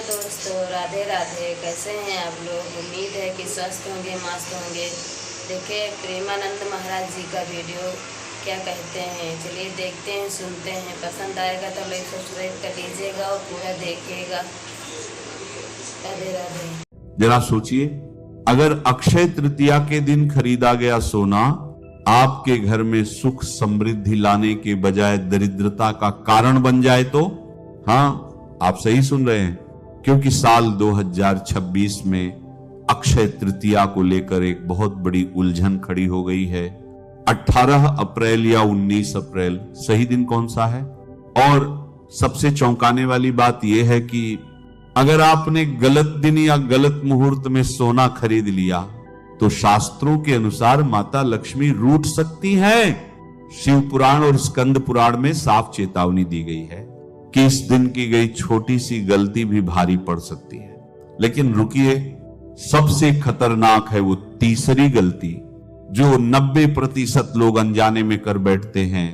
दोस्तों, राधे राधे। कैसे हैं आप लोग? उम्मीद है कि स्वस्थ होंगे, मस्त होंगे। देखिए प्रेमानंद महाराज जी का वीडियो क्या कहते हैं, चलिए देखते हैं, सुनते हैं। पसंद आएगा तो लाइक सब्सक्राइब कर लीजिएगा और पूरा देखिएगा। राधे राधे। जरा सोचिए, अगर अक्षय तृतीया के दिन खरीदा गया सोना आपके घर में सुख समृद्धि लाने के बजाय दरिद्रता का कारण बन जाए तो? हाँ, आप सही सुन रहे हैं, क्योंकि साल 2026 में अक्षय तृतीया को लेकर एक बहुत बड़ी उलझन खड़ी हो गई है। 18 अप्रैल या 19 अप्रैल सही दिन कौन सा है? और सबसे चौंकाने वाली बात यह है कि अगर आपने गलत दिन या गलत मुहूर्त में सोना खरीद लिया तो शास्त्रों के अनुसार माता लक्ष्मी रूठ सकती हैं। शिव पुराण और स्कंद पुराण में साफ चेतावनी दी गई है कि इस दिन की गई छोटी सी गलती भी भारी पड़ सकती है। लेकिन रुकिए, सबसे खतरनाक है वो तीसरी गलती जो 90% लोग अनजाने में कर बैठते हैं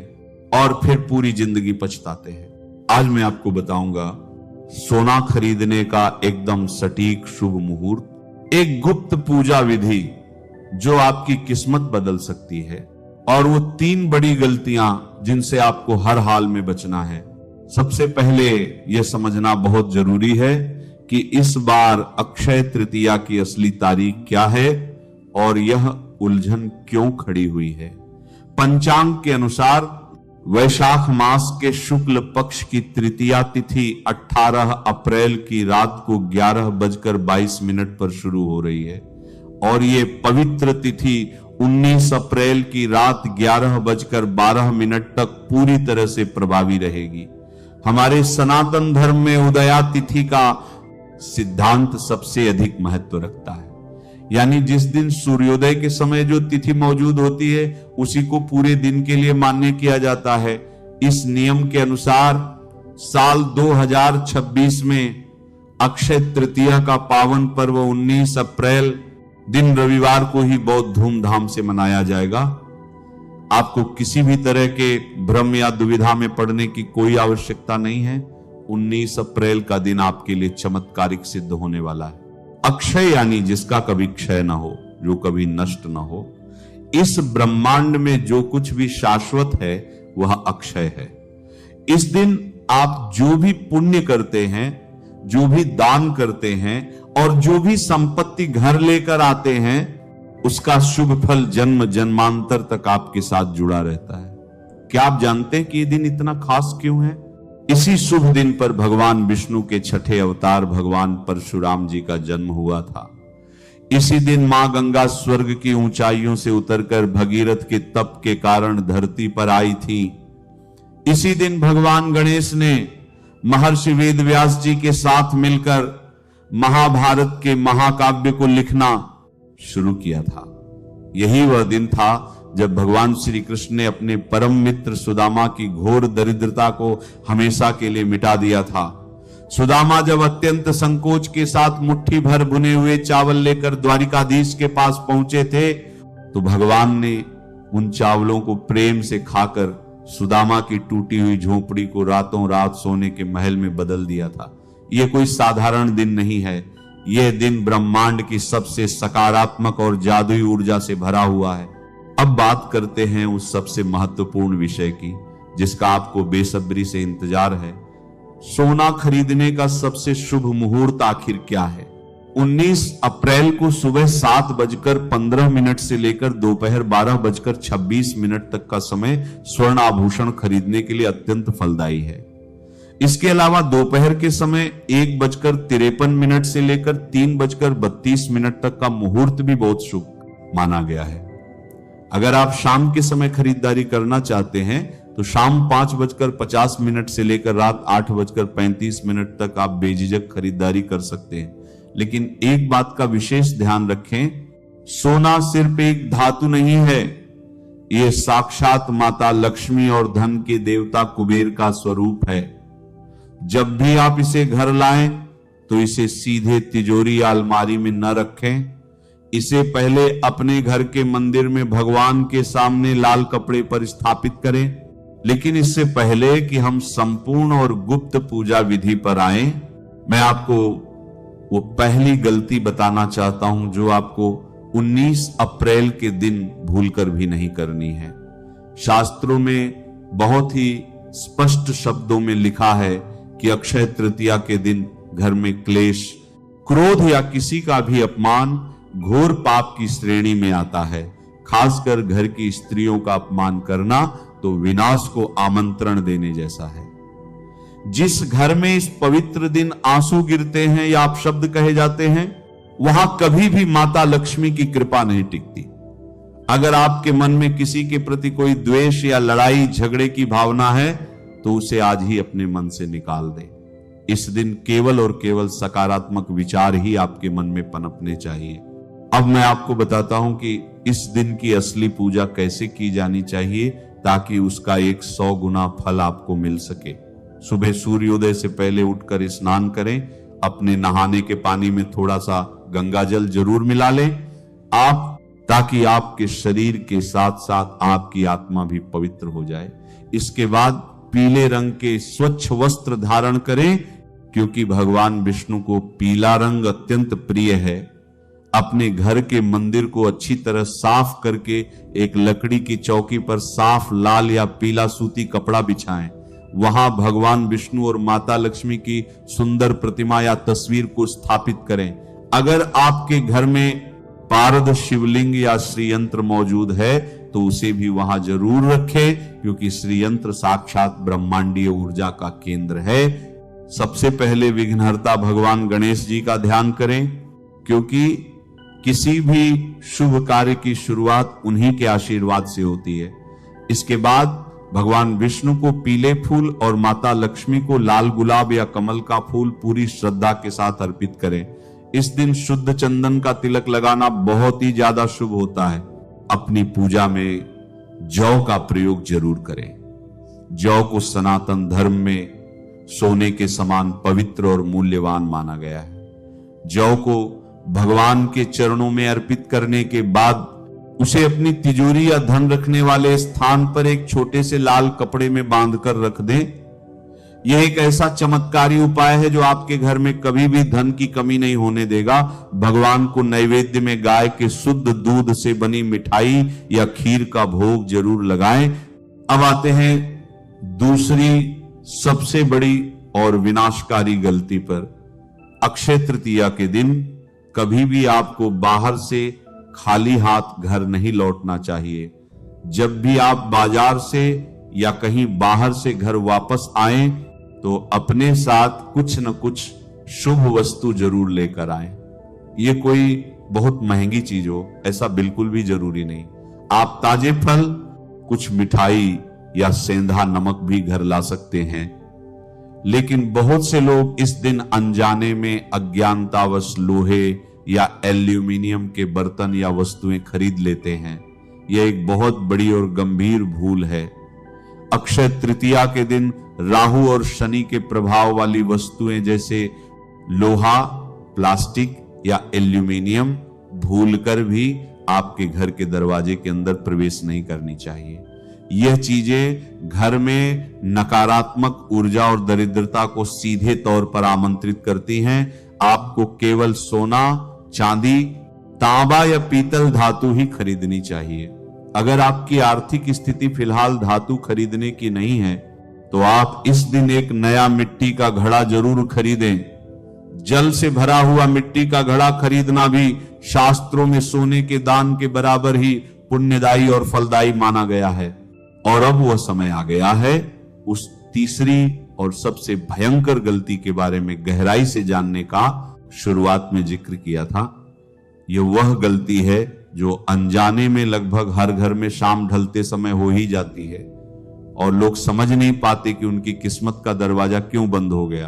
और फिर पूरी जिंदगी पछताते हैं। आज मैं आपको बताऊंगा सोना खरीदने का एकदम सटीक शुभ मुहूर्त, एक गुप्त पूजा विधि जो आपकी किस्मत बदल सकती है, और वो 3 बड़ी गलतियां जिनसे आपको हर हाल में बचना है। सबसे पहले यह समझना बहुत जरूरी है कि इस बार अक्षय तृतीया की असली तारीख क्या है और यह उलझन क्यों खड़ी हुई है। पंचांग के अनुसार वैशाख मास के शुक्ल पक्ष की तृतीया तिथि 18 अप्रैल की रात को 11:22 पर शुरू हो रही है और ये पवित्र तिथि 19 अप्रैल की रात 11:12 तक पूरी तरह से प्रभावी रहेगी। हमारे सनातन धर्म में उदया तिथि का सिद्धांत सबसे अधिक महत्व रखता है, यानी जिस दिन सूर्योदय के समय जो तिथि मौजूद होती है उसी को पूरे दिन के लिए मान्य किया जाता है। इस नियम के अनुसार साल 2026 में अक्षय तृतीया का पावन पर्व 19 अप्रैल दिन रविवार को ही बहुत धूमधाम से मनाया जाएगा। आपको किसी भी तरह के भ्रम या दुविधा में पड़ने की कोई आवश्यकता नहीं है। 19 अप्रैल का दिन आपके लिए चमत्कारिक सिद्ध होने वाला है। अक्षय यानी जिसका कभी क्षय ना हो, जो कभी नष्ट ना हो। इस ब्रह्मांड में जो कुछ भी शाश्वत है वह अक्षय है। इस दिन आप जो भी पुण्य करते हैं, जो भी दान करते हैं और जो भी संपत्ति घर लेकर आते हैं, उसका शुभ फल जन्म जन्मांतर तक आपके साथ जुड़ा रहता है। क्या आप जानते हैं कि यह दिन इतना खास क्यों है? इसी शुभ दिन पर भगवान विष्णु के 6ठे अवतार भगवान परशुराम जी का जन्म हुआ था। इसी दिन मां गंगा स्वर्ग की ऊंचाइयों से उतरकर भगीरथ के तप के कारण धरती पर आई थी। इसी दिन भगवान गणेश ने महर्षि वेदव्यास जी के साथ मिलकर महाभारत के महाकाव्य को लिखना शुरू किया था। यही वह दिन था जब भगवान श्री कृष्ण ने अपने परम मित्र सुदामा की घोर दरिद्रता को हमेशा के लिए मिटा दिया था। सुदामा जब अत्यंत संकोच के साथ मुट्ठी भर भुने हुए चावल लेकर द्वारिकाधीश के पास पहुंचे थे तो भगवान ने उन चावलों को प्रेम से खाकर सुदामा की टूटी हुई झोपड़ी को रातों रात सोने के महल में बदल दिया था। यह कोई साधारण दिन नहीं है, यह दिन ब्रह्मांड की सबसे सकारात्मक और जादुई ऊर्जा से भरा हुआ है। अब बात करते हैं उस सबसे महत्वपूर्ण विषय की जिसका आपको बेसब्री से इंतजार है। सोना खरीदने का सबसे शुभ मुहूर्त आखिर क्या है? 19 अप्रैल को सुबह 7:15 से लेकर दोपहर 12:26 तक का समय स्वर्ण आभूषण खरीदने के लिए अत्यंत फलदायी है। इसके अलावा दोपहर के समय 1:53 से लेकर 3:32 तक का मुहूर्त भी बहुत शुभ माना गया है। अगर आप शाम के समय खरीदारी करना चाहते हैं तो शाम 5:50 से लेकर रात 8:35 तक आप बेझिझक खरीदारी कर सकते हैं। लेकिन एक बात का विशेष ध्यान रखें, सोना सिर्फ एक धातु नहीं है, यह साक्षात माता लक्ष्मी और धन के देवता कुबेर का स्वरूप है। जब भी आप इसे घर लाएं तो इसे सीधे तिजोरी या अलमारी में न रखें। इसे पहले अपने घर के मंदिर में भगवान के सामने लाल कपड़े पर स्थापित करें। लेकिन इससे पहले कि हम संपूर्ण और गुप्त पूजा विधि पर आएं, मैं आपको वो पहली गलती बताना चाहता हूं जो आपको 19 अप्रैल के दिन भूलकर भी नहीं करनी है। शास्त्रों में बहुत ही स्पष्ट शब्दों में लिखा है कि अक्षय तृतीया के दिन घर में क्लेश, क्रोध या किसी का भी अपमान घोर पाप की श्रेणी में आता है। खासकर घर की स्त्रियों का अपमान करना तो विनाश को आमंत्रण देने जैसा है। जिस घर में इस पवित्र दिन आंसू गिरते हैं या अपशब्द कहे जाते हैं, वहां कभी भी माता लक्ष्मी की कृपा नहीं टिकती। अगर आपके मन में किसी के प्रति कोई द्वेष या लड़ाई झगड़े की भावना है तो उसे आज ही अपने मन से निकाल दें। इस दिन केवल और केवल सकारात्मक विचार ही आपके मन में पनपने चाहिए। अब मैं आपको बताता हूं कि इस दिन की असली पूजा कैसे की जानी चाहिए ताकि उसका 100 गुना फल आपको मिल सके। सुबह सूर्योदय से पहले उठकर स्नान करें। अपने नहाने के पानी में थोड़ा सा गंगा जल जरूर मिला लें आप, ताकि आपके शरीर के साथ साथ आपकी आत्मा भी पवित्र हो जाए। इसके बाद पीले रंग के स्वच्छ वस्त्र धारण करें, क्योंकि भगवान विष्णु को पीला रंग अत्यंत प्रिय है। अपने घर के मंदिर को अच्छी तरह साफ करके एक लकड़ी की चौकी पर साफ लाल या पीला सूती कपड़ा बिछाएं। वहां भगवान विष्णु और माता लक्ष्मी की सुंदर प्रतिमा या तस्वीर को स्थापित करें। अगर आपके घर में पारद शिवलिंग या श्रीयंत्र मौजूद है तो उसे भी वहां जरूर रखें, क्योंकि श्रीयंत्र साक्षात ब्रह्मांडीय ऊर्जा का केंद्र है। सबसे पहले विघ्नहर्ता भगवान गणेश जी का ध्यान करें, क्योंकि किसी भी शुभ कार्य की शुरुआत उन्हीं के आशीर्वाद से होती है। इसके बाद भगवान विष्णु को पीले फूल और माता लक्ष्मी को लाल गुलाब या कमल का फूल पूरी श्रद्धा के साथ अर्पित करें। इस दिन शुद्ध चंदन का तिलक लगाना बहुत ही ज्यादा शुभ होता है। अपनी पूजा में जौ का प्रयोग जरूर करें। जौ को सनातन धर्म में सोने के समान पवित्र और मूल्यवान माना गया है। जौ को भगवान के चरणों में अर्पित करने के बाद उसे अपनी तिजोरी या धन रखने वाले स्थान पर एक छोटे से लाल कपड़े में बांधकर रख दें। यह एक ऐसा चमत्कारी उपाय है जो आपके घर में कभी भी धन की कमी नहीं होने देगा। भगवान को नैवेद्य में गाय के शुद्ध दूध से बनी मिठाई या खीर का भोग जरूर लगाएं। अब आते हैं दूसरी सबसे बड़ी और विनाशकारी गलती पर। अक्षय तृतीया के दिन कभी भी आपको बाहर से खाली हाथ घर नहीं लौटना चाहिए। जब भी आप बाजार से या कहीं बाहर से घर वापस आएं तो अपने साथ कुछ न कुछ शुभ वस्तु जरूर लेकर आएं। ये कोई बहुत महंगी चीज हो ऐसा बिल्कुल भी जरूरी नहीं। आप ताजे फल, कुछ मिठाई या सेंधा नमक भी घर ला सकते हैं। लेकिन बहुत से लोग इस दिन अनजाने में अज्ञानतावश लोहे या एल्यूमिनियम के बर्तन या वस्तुएं खरीद लेते हैं। यह एक बहुत बड़ी और गंभीर भूल है। अक्षय तृतीया के दिन राहु और शनि के प्रभाव वाली वस्तुएं जैसे लोहा, प्लास्टिक या एल्यूमिनियम भूलकर भी आपके घर के दरवाजे के अंदर प्रवेश नहीं करनी चाहिए। यह चीजें घर में नकारात्मक ऊर्जा और दरिद्रता को सीधे तौर पर आमंत्रित करती हैं। आपको केवल सोना, चांदी, तांबा या पीतल धातु ही खरीदनी चाहिए। अगर आपकी आर्थिक स्थिति फिलहाल धातु खरीदने की नहीं है तो आप इस दिन एक नया मिट्टी का घड़ा जरूर खरीदें। जल से भरा हुआ मिट्टी का घड़ा खरीदना भी शास्त्रों में सोने के दान के बराबर ही पुण्यदायी और फलदायी माना गया है। और अब वह समय आ गया है उस तीसरी और सबसे भयंकर गलती के बारे में गहराई से जानने का शुरुआत में जिक्र किया था। यह वह गलती है जो अनजाने में लगभग हर घर में शाम ढलते समय हो ही जाती है और लोग समझ नहीं पाते कि उनकी किस्मत का दरवाजा क्यों बंद हो गया।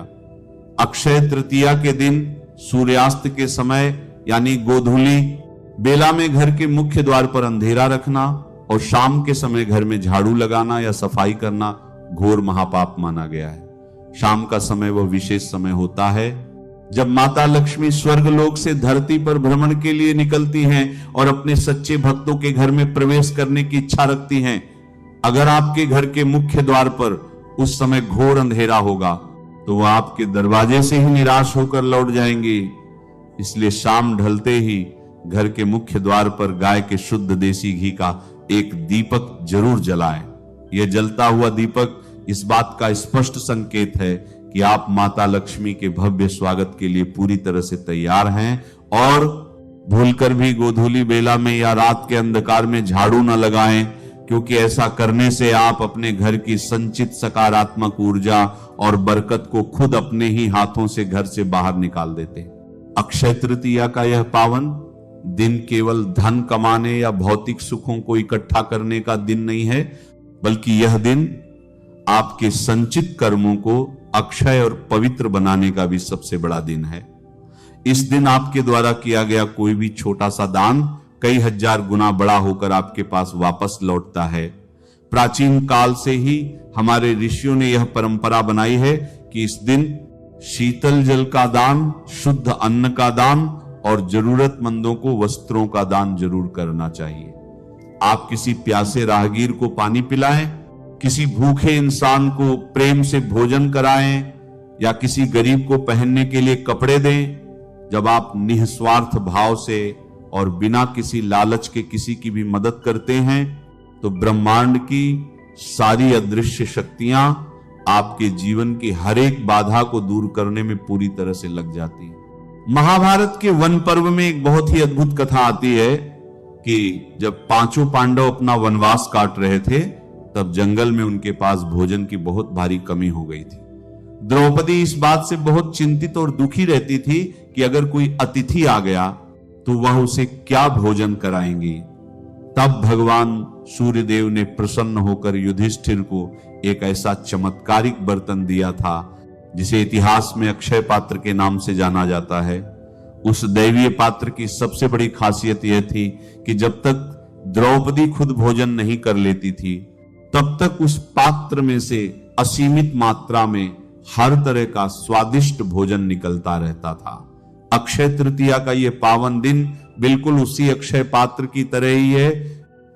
अक्षय तृतीया के दिन सूर्यास्त के समय यानी गोधूली बेला में घर के मुख्य द्वार पर अंधेरा रखना और शाम के समय घर में झाड़ू लगाना या सफाई करना घोर महापाप माना गया है। शाम का समय वह विशेष समय होता है जब माता लक्ष्मी स्वर्गलोक से धरती पर भ्रमण के लिए निकलती हैं और अपने सच्चे भक्तों के घर में प्रवेश करने की इच्छा रखती हैं। अगर आपके घर के मुख्य द्वार पर उस समय घोर अंधेरा होगा तो वह आपके दरवाजे से ही निराश होकर लौट जाएंगे। इसलिए शाम ढलते ही घर के मुख्य द्वार पर गाय के शुद्ध देसी घी का एक दीपक जरूर जलाएं। यह जलता हुआ दीपक इस बात का स्पष्ट संकेत है कि आप माता लक्ष्मी के भव्य स्वागत के लिए पूरी तरह से तैयार हैं, और भूलकर भी गोधूली बेला में या रात के अंधकार में झाड़ू न लगाएं, क्योंकि ऐसा करने से आप अपने घर की संचित सकारात्मक ऊर्जा और बरकत को खुद अपने ही हाथों से घर से बाहर निकाल देते। अक्षय तृतीया का यह पावन दिन केवल धन कमाने या भौतिक सुखों को इकट्ठा करने का दिन नहीं है, बल्कि यह दिन आपके संचित कर्मों को अक्षय और पवित्र बनाने का भी सबसे बड़ा दिन है। इस दिन आपके द्वारा किया गया कोई भी छोटा सा दान कई हजार गुना बड़ा होकर आपके पास वापस लौटता है। प्राचीन काल से ही हमारे ऋषियों ने यह परंपरा बनाई है कि इस दिन शीतल जल का दान, शुद्ध अन्न का दान और जरूरतमंदों को वस्त्रों का दान जरूर करना चाहिए। आप किसी प्यासे राहगीर को पानी पिलाएं, किसी भूखे इंसान को प्रेम से भोजन कराएं, या किसी गरीब को पहनने के लिए कपड़े दें। जब आप निस्वार्थ भाव से और बिना किसी लालच के किसी की भी मदद करते हैं, तो ब्रह्मांड की सारी अदृश्य शक्तियां आपके जीवन की हर एक बाधा को दूर करने में पूरी तरह से लग जाती है। महाभारत के वन पर्व में एक बहुत ही अद्भुत कथा आती है कि जब पांचों पांडव अपना वनवास काट रहे थे, तब जंगल में उनके पास भोजन की बहुत भारी कमी हो गई थी। द्रौपदी इस बात से बहुत चिंतित और दुखी रहती थी कि अगर कोई अतिथि आ गया तो वह उसे क्या भोजन कराएंगी। तब भगवान सूर्यदेव ने प्रसन्न होकर युधिष्ठिर को एक ऐसा चमत्कारिक बर्तन दिया था जिसे इतिहास में अक्षय पात्र के नाम से जाना जाता है। उस दैवीय पात्र की सबसे बड़ी खासियत यह थी कि जब तक द्रौपदी खुद भोजन नहीं कर लेती थी, तब तक उस पात्र में से असीमित मात्रा में हर तरह का स्वादिष्ट भोजन निकलता रहता था। अक्षय तृतीया का यह पावन दिन बिल्कुल उसी अक्षय पात्र की तरह ही है,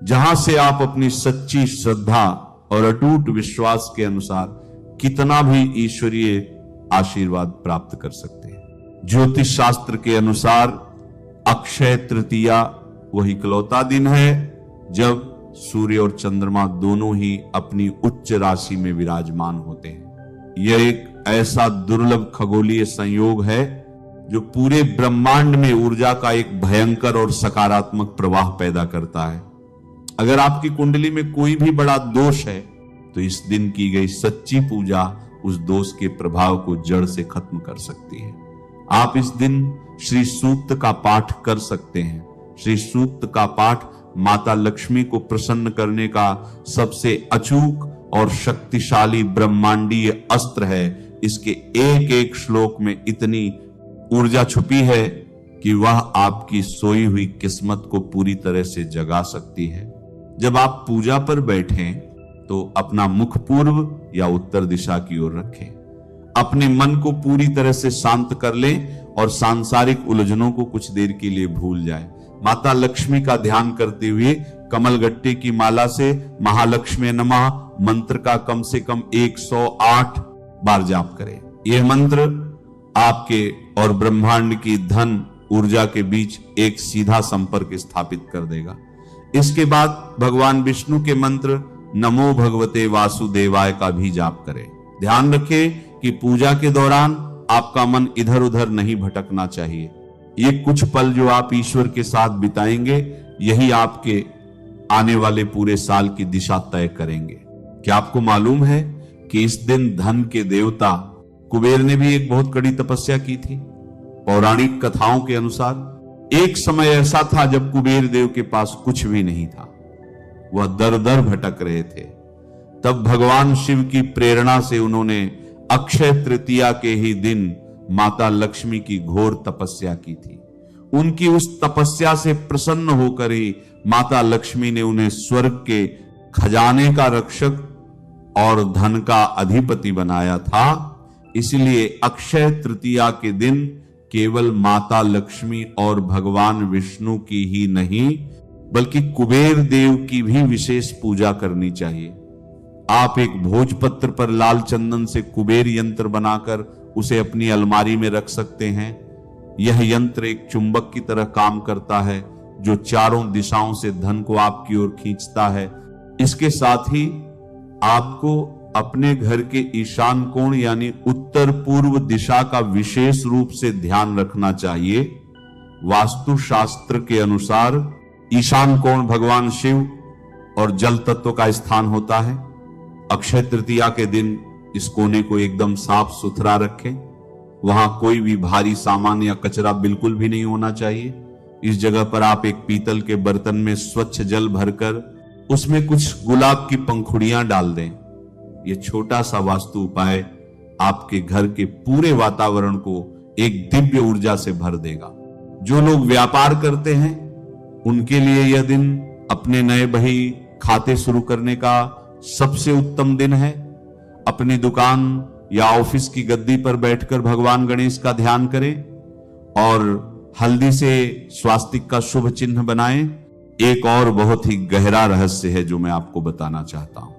जहां से आप अपनी सच्ची श्रद्धा और अटूट विश्वास के अनुसार कितना भी ईश्वरीय आशीर्वाद प्राप्त कर सकते हैं। ज्योतिष शास्त्र के अनुसार अक्षय तृतीया वही इकलौता दिन है जब सूर्य और चंद्रमा दोनों ही अपनी उच्च राशि में विराजमान होते हैं। यह एक ऐसा दुर्लभ खगोलीय संयोग है जो पूरे ब्रह्मांड में ऊर्जा का एक भयंकर और सकारात्मक प्रवाह पैदा करता है। अगर आपकी कुंडली में कोई भी बड़ा दोष है, तो इस दिन की गई सच्ची पूजा उस दोष के प्रभाव को जड़ से खत्म कर सकती है। आप इस दिन श्री सूक्त का पाठ कर सकते हैं। श्री सूक्त का पाठ माता लक्ष्मी को प्रसन्न करने का सबसे अचूक और शक्तिशाली ब्रह्मांडीय अस्त्र है। इसके एक एक श्लोक में इतनी ऊर्जा छुपी है कि वह आपकी सोई हुई किस्मत को पूरी तरह से जगा सकती है। जब आप पूजा पर बैठें तो अपना मुख पूर्व या उत्तर दिशा की ओर रखें। अपने मन को पूरी तरह से शांत कर लें और सांसारिक उलझनों को कुछ देर के लिए भूल जाएं। माता लक्ष्मी का ध्यान करते हुए कमलगट्टे की माला से महालक्ष्मी नमः मंत्र का कम से कम 108 बार जाप करें। यह मंत्र आपके और ब्रह्मांड की धन ऊर्जा के बीच एक सीधा संपर्क स्थापित कर देगा। इसके बाद भगवान विष्णु के मंत्र नमो भगवते वासुदेवाय का भी जाप करें। ध्यान रखें कि पूजा के दौरान आपका मन इधर उधर नहीं भटकना चाहिए। ये कुछ पल जो आप ईश्वर के साथ बिताएंगे, यही आपके आने वाले पूरे साल की दिशा तय करेंगे। क्या आपको मालूम है कि इस दिन धन के देवता कुबेर ने भी एक बहुत कड़ी तपस्या की थी। पौराणिक कथाओं के अनुसार एक समय ऐसा था जब कुबेर देव के पास कुछ भी नहीं था, वह दर दर भटक रहे थे। तब भगवान शिव की प्रेरणा से उन्होंने अक्षय तृतीया के ही दिन माता लक्ष्मी की घोर तपस्या की थी। उनकी उस तपस्या से प्रसन्न होकर ही माता लक्ष्मी ने उन्हें स्वर्ग के खजाने का रक्षक और धन का अधिपति बनाया था। इसलिए अक्षय तृतीया के दिन केवल माता लक्ष्मी और भगवान विष्णु की ही नहीं, बल्कि कुबेर देव की भी विशेष पूजा करनी चाहिए। आप एक भोजपत्र पर लाल चंदन से कुबेर यंत्र बनाकर उसे अपनी अलमारी में रख सकते हैं। यह यंत्र एक चुंबक की तरह काम करता है जो चारों दिशाओं से धन को आपकी ओर खींचता है। इसके साथ ही आपको अपने घर के ईशान कोण यानी उत्तर पूर्व दिशा का विशेष रूप से ध्यान रखना चाहिए। वास्तु शास्त्र के अनुसार ईशान कोण भगवान शिव और जल तत्व का स्थान होता है। अक्षय तृतीया के दिन इस कोने को एकदम साफ सुथरा रखें। वहां कोई भी भारी सामान या कचरा बिल्कुल भी नहीं होना चाहिए। इस जगह पर आप एक पीतल के बर्तन में स्वच्छ जल भरकर उसमें कुछ गुलाब की पंखुड़ियां डाल दें। यह छोटा सा वास्तु उपाय आपके घर के पूरे वातावरण को एक दिव्य ऊर्जा से भर देगा। जो लोग व्यापार करते हैं उनके लिए यह दिन अपने नए बही खाते शुरू करने का सबसे उत्तम दिन है। अपनी दुकान या ऑफिस की गद्दी पर बैठकर भगवान गणेश का ध्यान करें और हल्दी से स्वास्तिक का शुभ चिन्ह बनाएं। एक और बहुत ही गहरा रहस्य है जो मैं आपको बताना चाहता हूं।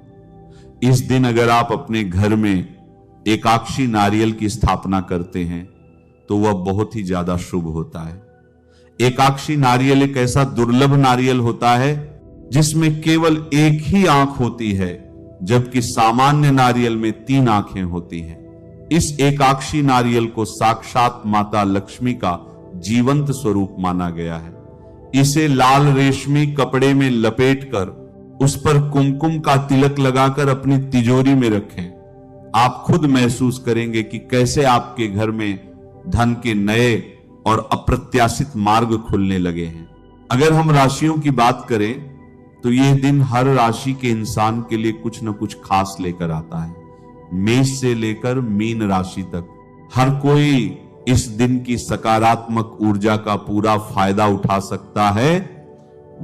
इस दिन अगर आप अपने घर में एकाक्षी नारियल की स्थापना करते हैं तो वह बहुत ही ज्यादा शुभ होता है। एकाक्षी नारियल एक ऐसा दुर्लभ नारियल होता है जिसमें केवल एक ही आंख होती है, जबकि सामान्य नारियल में 3 आंखें होती हैं। इस एकाक्षी नारियल को साक्षात माता लक्ष्मी का जीवंत स्वरूप माना गया है। इसे लाल रेशमी कपड़े में लपेटकर उस पर कुमकुम का तिलक लगाकर अपनी तिजोरी में रखें। आप खुद महसूस करेंगे कि कैसे आपके घर में धन के नए और अप्रत्याशित मार्ग खुलने लगे हैं। अगर हम राशियों की बात करें तो यह दिन हर राशि के इंसान के लिए कुछ न कुछ खास लेकर आता है। मेष से लेकर मीन राशि तक हर कोई इस दिन की सकारात्मक ऊर्जा का पूरा फायदा उठा सकता है।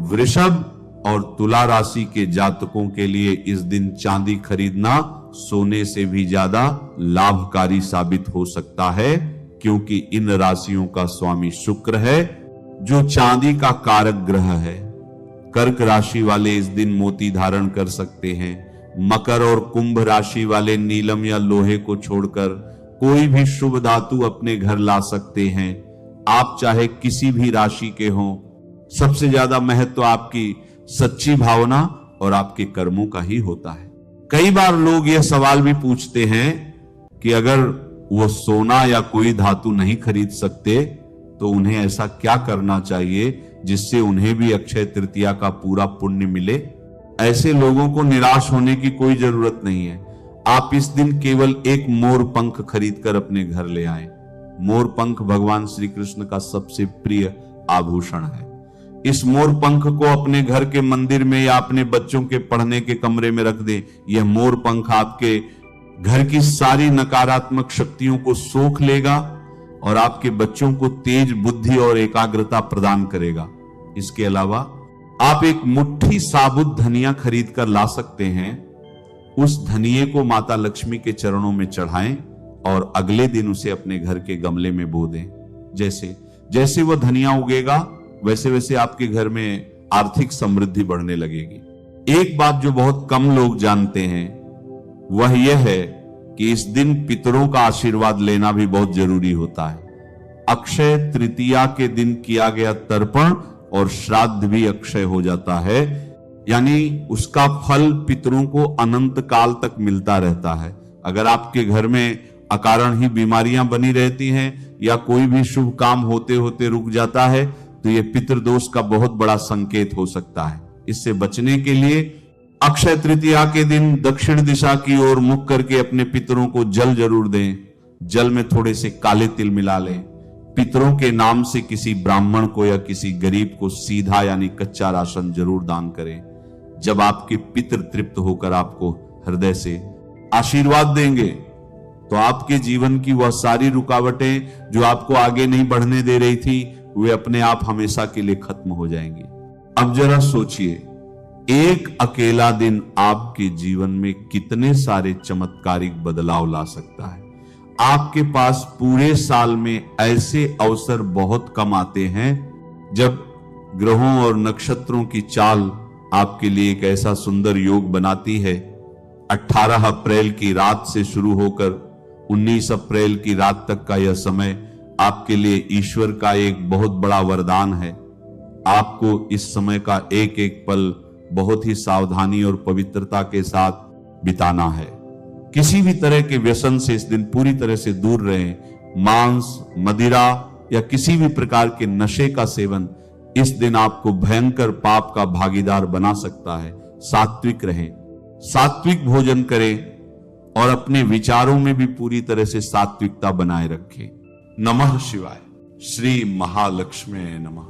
वृषभ और तुला राशि के जातकों के लिए इस दिन चांदी खरीदना सोने से भी ज्यादा लाभकारी साबित हो सकता है, क्योंकि इन राशियों का स्वामी शुक्र है जो चांदी का कारक ग्रह है। कर्क राशि वाले इस दिन मोती धारण कर सकते हैं। मकर और कुंभ राशि वाले नीलम या लोहे को छोड़कर कोई भी शुभ धातु अपने घर ला सकते हैं। आप चाहे किसी भी राशि के हों, सबसे ज्यादा महत्व आपकी सच्ची भावना और आपके कर्मों का ही होता है। कई बार लोग यह सवाल भी पूछते हैं कि अगर वो सोना या कोई धातु नहीं खरीद सकते तो उन्हें ऐसा क्या करना चाहिए जिससे उन्हें भी अक्षय तृतीया का पूरा पुण्य मिले। ऐसे लोगों को निराश होने की कोई जरूरत नहीं है। आप इस दिन केवल एक मोर पंख खरीदकर अपने घर ले आए। मोर पंख भगवान श्री कृष्ण का सबसे प्रिय आभूषण है। इस मोर पंख को अपने घर के मंदिर में या अपने बच्चों के पढ़ने के कमरे में रख दें। यह मोर पंख आपके घर की सारी नकारात्मक शक्तियों को सोख लेगा और आपके बच्चों को तेज बुद्धि और एकाग्रता प्रदान करेगा। इसके अलावा आप एक मुट्ठी साबुत धनिया खरीद कर ला सकते हैं। उस धनिये को माता लक्ष्मी के चरणों में चढ़ाएं और अगले दिन उसे अपने घर के गमले में बो दें। जैसे जैसे वह धनिया उगेगा वैसे वैसे आपके घर में आर्थिक समृद्धि बढ़ने लगेगी। एक बात जो बहुत कम लोग जानते हैं वह यह है कि इस दिन पितरों का आशीर्वाद लेना भी बहुत जरूरी होता है। अक्षय तृतीया के दिन किया गया तर्पण और श्राद्ध भी अक्षय हो जाता है, यानी उसका फल पितरों को अनंत काल तक मिलता रहता है। अगर आपके घर में अकारण ही बीमारियां बनी रहती हैं या कोई भी शुभ काम होते होते रुक जाता है तो यह पितृदोष का बहुत बड़ा संकेत हो सकता है। इससे बचने के लिए अक्षय तृतीया के दिन दक्षिण दिशा की ओर मुख करके अपने पितरों को जल जरूर दें। जल में थोड़े से काले तिल मिला लें। पितरों के नाम से किसी ब्राह्मण को या किसी गरीब को सीधा यानी कच्चा राशन जरूर दान करें। जब आपके पितर तृप्त होकर आपको हृदय से आशीर्वाद देंगे तो आपके जीवन की वह सारी रुकावटें जो आपको आगे नहीं बढ़ने दे रही थी वे अपने आप हमेशा के लिए खत्म हो जाएंगी। अब जरा सोचिए, एक अकेला दिन आपके जीवन में कितने सारे चमत्कारिक बदलाव ला सकता है। आपके पास पूरे साल में ऐसे अवसर बहुत कम आते हैं जब ग्रहों और नक्षत्रों की चाल आपके लिए एक ऐसा सुंदर योग बनाती है। 18 अप्रैल की रात से शुरू होकर 19 अप्रैल की रात तक का यह समय आपके लिए ईश्वर का एक बहुत बड़ा वरदान है। आपको इस समय का एक एक पल बहुत ही सावधानी और पवित्रता के साथ बिताना है। किसी भी तरह के व्यसन से इस दिन पूरी तरह से दूर रहें। मांस, मदिरा या किसी भी प्रकार के नशे का सेवन इस दिन आपको भयंकर पाप का भागीदार बना सकता है। सात्विक रहें, सात्विक भोजन करें और अपने विचारों में भी पूरी तरह से सात्विकता बनाए रखें। नमः शिवाय। श्री महालक्ष्मी नमः।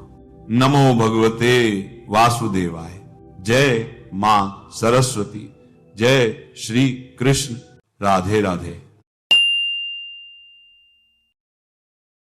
नमो भगवते वासुदेवाय। जय मां सरस्वती। जय श्री कृष्ण। राधे राधे।